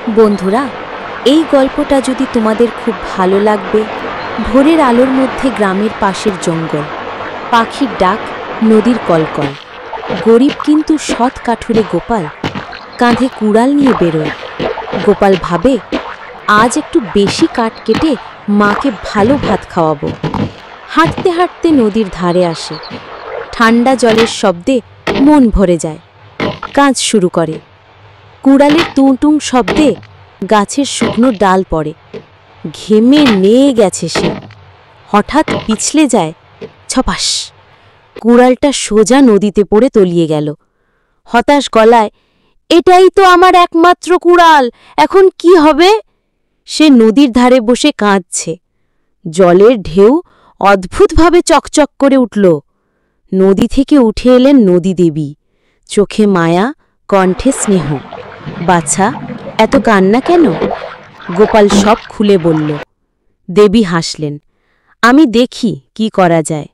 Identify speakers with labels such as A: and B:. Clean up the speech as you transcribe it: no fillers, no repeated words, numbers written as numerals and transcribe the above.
A: বন্ধুরা, এই গল্পটা যদি তোমাদের খুব ভালো লাগবে, ভোরের আলোর মধ্যে গ্রামের পাশের জঙ্গল, পাখির ডাক, নদীর কলকল, গরিব কিন্তু সৎ কাঠুরে গোপাল কাঁধে কুড়াল নিয়ে বেরোয়। গোপাল ভাবে, আজ একটু বেশি কাঠ কেটে মাকে ভালো ভাত খাওয়াবো। হাঁটতে হাঁটতে নদীর ধারে আসে। ঠান্ডা জলের শব্দে মন ভরে যায়। কাজ শুরু করে। কুড়ালের টুং শব্দে গাছের শুকনো ডাল পড়ে। ঘেমে নেয়ে গেছে সে। হঠাৎ পিছলে যায়, ছপাস! কুড়ালটা সোজা নদীতে পড়ে তলিয়ে গেল। হতাশ গলায়, এটাই তো আমার একমাত্র কুড়াল, এখন কি হবে? সে নদীর ধারে বসে কাঁদছে। জলের ঢেউ অদ্ভুতভাবে চকচক করে উঠল। নদী থেকে উঠে এলেন নদী দেবী, চোখে মায়া, কণ্ঠে স্নেহ। বাছা, এত কান্না কেন? গোপাল সব খুলে বলল। দেবী হাসলেন, আমি দেখি কি করা যায়।